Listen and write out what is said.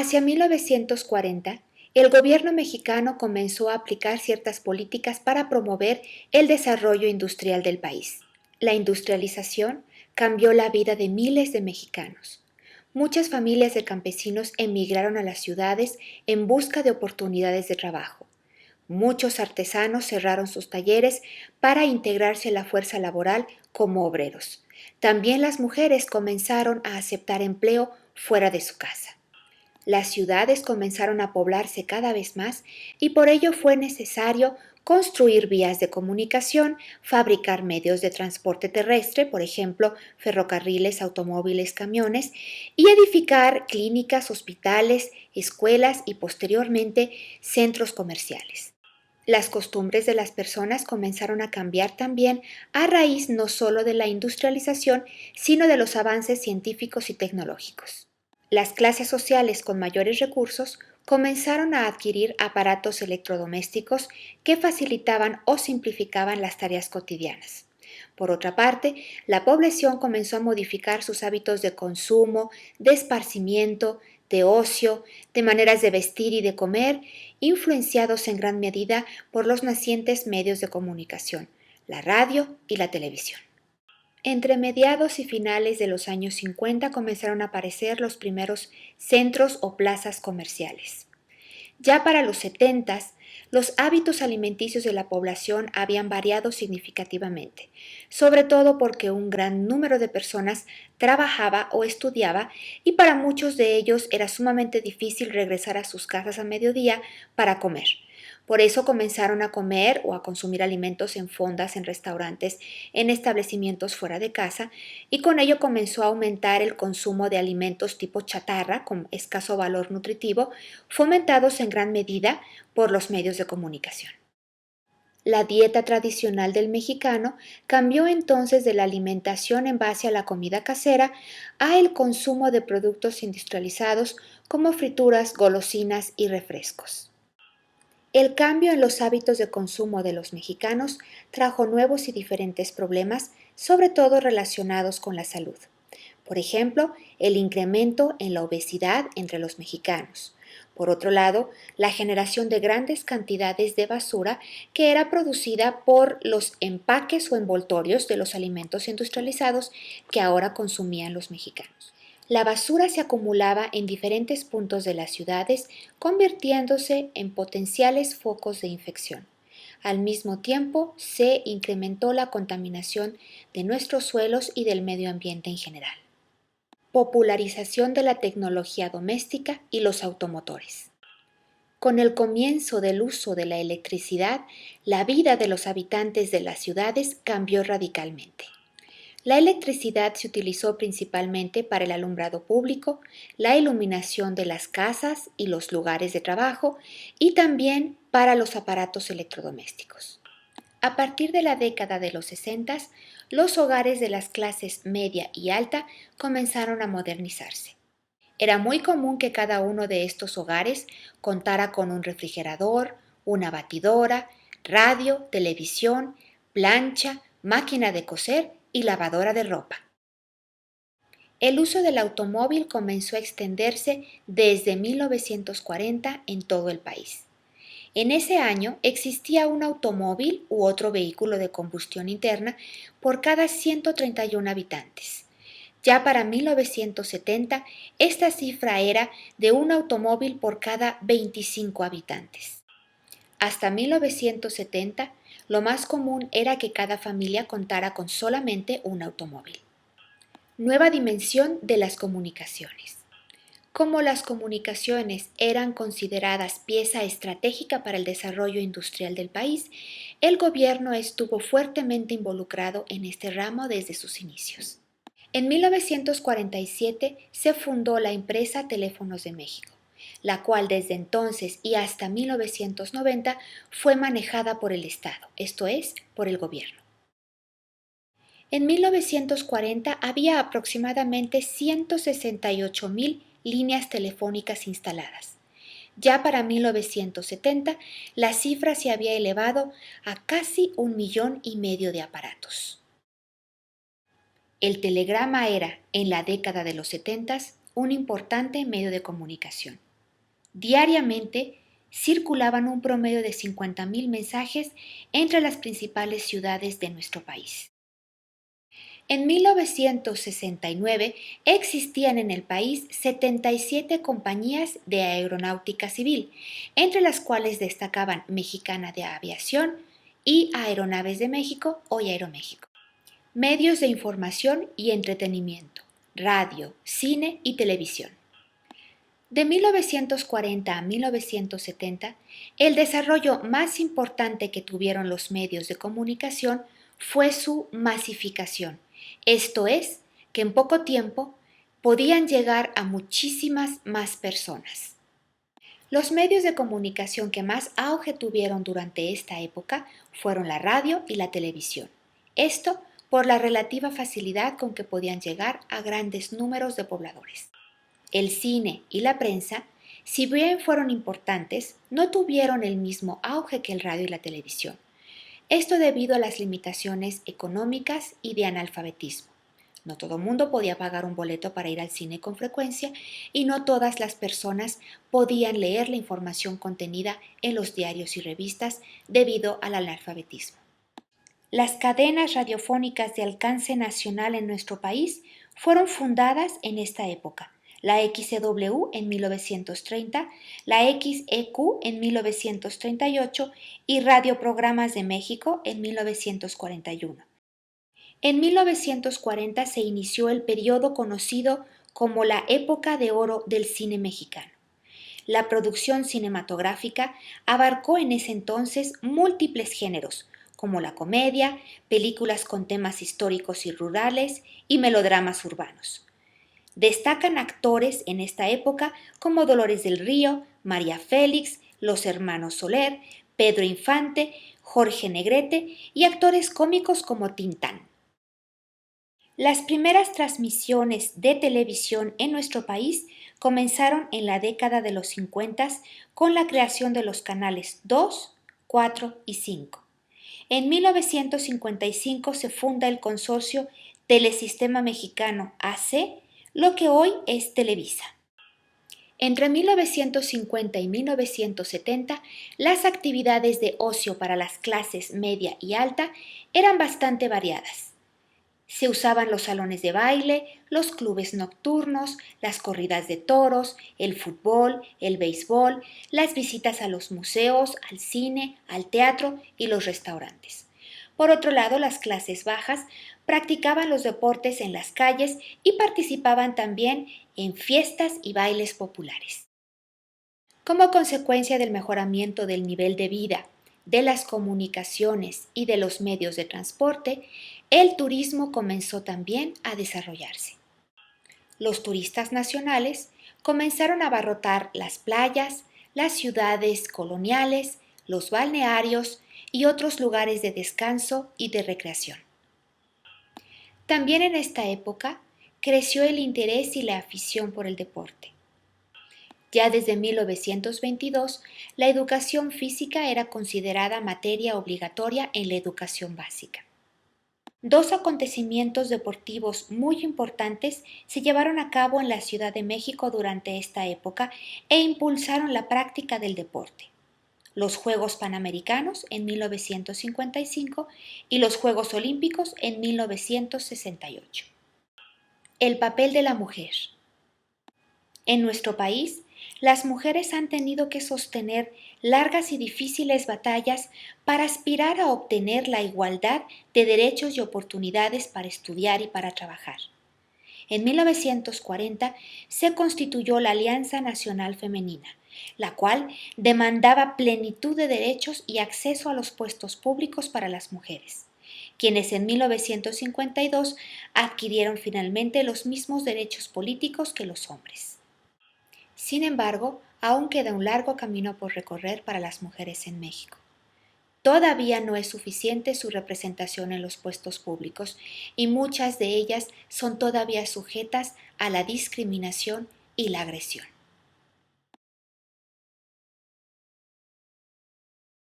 Hacia 1940, el gobierno mexicano comenzó a aplicar ciertas políticas para promover el desarrollo industrial del país. La industrialización cambió la vida de miles de mexicanos. Muchas familias de campesinos emigraron a las ciudades en busca de oportunidades de trabajo. Muchos artesanos cerraron sus talleres para integrarse a la fuerza laboral como obreros. También las mujeres comenzaron a aceptar empleo fuera de su casa. Las ciudades comenzaron a poblarse cada vez más y por ello fue necesario construir vías de comunicación, fabricar medios de transporte terrestre, por ejemplo, ferrocarriles, automóviles, camiones, y edificar clínicas, hospitales, escuelas y posteriormente centros comerciales. Las costumbres de las personas comenzaron a cambiar también a raíz no solo de la industrialización, sino de los avances científicos y tecnológicos. Las clases sociales con mayores recursos comenzaron a adquirir aparatos electrodomésticos que facilitaban o simplificaban las tareas cotidianas. Por otra parte, la población comenzó a modificar sus hábitos de consumo, de esparcimiento, de ocio, de maneras de vestir y de comer, influenciados en gran medida por los nacientes medios de comunicación, la radio y la televisión. Entre mediados y finales de los años 50 comenzaron a aparecer los primeros centros o plazas comerciales. Ya para los 70, los hábitos alimenticios de la población habían variado significativamente, sobre todo porque un gran número de personas trabajaba o estudiaba y para muchos de ellos era sumamente difícil regresar a sus casas a mediodía para comer. Por eso comenzaron a comer o a consumir alimentos en fondas, en restaurantes, en establecimientos fuera de casa, y con ello comenzó a aumentar el consumo de alimentos tipo chatarra con escaso valor nutritivo, fomentados en gran medida por los medios de comunicación. La dieta tradicional del mexicano cambió entonces de la alimentación en base a la comida casera a el consumo de productos industrializados como frituras, golosinas y refrescos. El cambio en los hábitos de consumo de los mexicanos trajo nuevos y diferentes problemas, sobre todo relacionados con la salud. Por ejemplo, el incremento en la obesidad entre los mexicanos. Por otro lado, la generación de grandes cantidades de basura que era producida por los empaques o envoltorios de los alimentos industrializados que ahora consumían los mexicanos. La basura se acumulaba en diferentes puntos de las ciudades, convirtiéndose en potenciales focos de infección. Al mismo tiempo, se incrementó la contaminación de nuestros suelos y del medio ambiente en general. Popularización de la tecnología doméstica y los automotores. Con el comienzo del uso de la electricidad, la vida de los habitantes de las ciudades cambió radicalmente. La electricidad se utilizó principalmente para el alumbrado público, la iluminación de las casas y los lugares de trabajo y también para los aparatos electrodomésticos. A partir de la década de los 60, los hogares de las clases media y alta comenzaron a modernizarse. Era muy común que cada uno de estos hogares contara con un refrigerador, una batidora, radio, televisión, plancha, máquina de coser y lavadora de ropa. El uso del automóvil comenzó a extenderse desde 1940 en todo el país. En ese año existía un automóvil u otro vehículo de combustión interna por cada 131 habitantes. Ya para 1970, esta cifra era de un automóvil por cada 25 habitantes. Hasta 1970, lo más común era que cada familia contara con solamente un automóvil. Nueva dimensión de las comunicaciones. Como las comunicaciones eran consideradas pieza estratégica para el desarrollo industrial del país, el gobierno estuvo fuertemente involucrado en este ramo desde sus inicios. En 1947 se fundó la empresa Teléfonos de México, la cual desde entonces y hasta 1990 fue manejada por el Estado, esto es, por el gobierno. En 1940 había aproximadamente 168,000 líneas telefónicas instaladas. Ya para 1970 la cifra se había elevado a casi 1,5 millones de aparatos. El telegrama era, en la década de los 70, un importante medio de comunicación. Diariamente circulaban un promedio de 50,000 mensajes entre las principales ciudades de nuestro país. En 1969 existían en el país 77 compañías de aeronáutica civil, entre las cuales destacaban Mexicana de Aviación y Aeronaves de México, hoy Aeroméxico. Medios de información y entretenimiento, radio, cine y televisión. De 1940 a 1970, el desarrollo más importante que tuvieron los medios de comunicación fue su masificación, esto es, que en poco tiempo podían llegar a muchísimas más personas. Los medios de comunicación que más auge tuvieron durante esta época fueron la radio y la televisión. Esto por la relativa facilidad con que podían llegar a grandes números de pobladores. El cine y la prensa, si bien fueron importantes, no tuvieron el mismo auge que el radio y la televisión. Esto debido a las limitaciones económicas y de analfabetismo. No todo el mundo podía pagar un boleto para ir al cine con frecuencia y no todas las personas podían leer la información contenida en los diarios y revistas debido al analfabetismo. Las cadenas radiofónicas de alcance nacional en nuestro país fueron fundadas en esta época. La XCW en 1930, la XEQ en 1938 y Radioprogramas de México en 1941. En 1940 se inició el periodo conocido como la época de oro del cine mexicano. La producción cinematográfica abarcó en ese entonces múltiples géneros, como la comedia, películas con temas históricos y rurales y melodramas urbanos. Destacan actores en esta época como Dolores del Río, María Félix, los hermanos Soler, Pedro Infante, Jorge Negrete y actores cómicos como Tintán. Las primeras transmisiones de televisión en nuestro país comenzaron en la década de los 50 con la creación de los canales 2, 4 y 5. En 1955 se funda el consorcio Telesistema Mexicano AC, lo que hoy es Televisa. Entre 1950 y 1970, las actividades de ocio para las clases media y alta eran bastante variadas. Se usaban los salones de baile, los clubes nocturnos, las corridas de toros, el fútbol, el béisbol, las visitas a los museos, al cine, al teatro y los restaurantes. Por otro lado, las clases bajas practicaban los deportes en las calles y participaban también en fiestas y bailes populares. Como consecuencia del mejoramiento del nivel de vida, de las comunicaciones y de los medios de transporte, el turismo comenzó también a desarrollarse. Los turistas nacionales comenzaron a abarrotar las playas, las ciudades coloniales, los balnearios y otros lugares de descanso y de recreación. También en esta época creció el interés y la afición por el deporte. Ya desde 1922, la educación física era considerada materia obligatoria en la educación básica. Dos acontecimientos deportivos muy importantes se llevaron a cabo en la Ciudad de México durante esta época e impulsaron la práctica del deporte: los Juegos Panamericanos en 1955 y los Juegos Olímpicos en 1968. El papel de la mujer. En nuestro país, las mujeres han tenido que sostener largas y difíciles batallas para aspirar a obtener la igualdad de derechos y oportunidades para estudiar y para trabajar. En 1940 se constituyó la Alianza Nacional Femenina, la cual demandaba plenitud de derechos y acceso a los puestos públicos para las mujeres, quienes en 1952 adquirieron finalmente los mismos derechos políticos que los hombres. Sin embargo, aún queda un largo camino por recorrer para las mujeres en México. Todavía no es suficiente su representación en los puestos públicos y muchas de ellas son todavía sujetas a la discriminación y la agresión.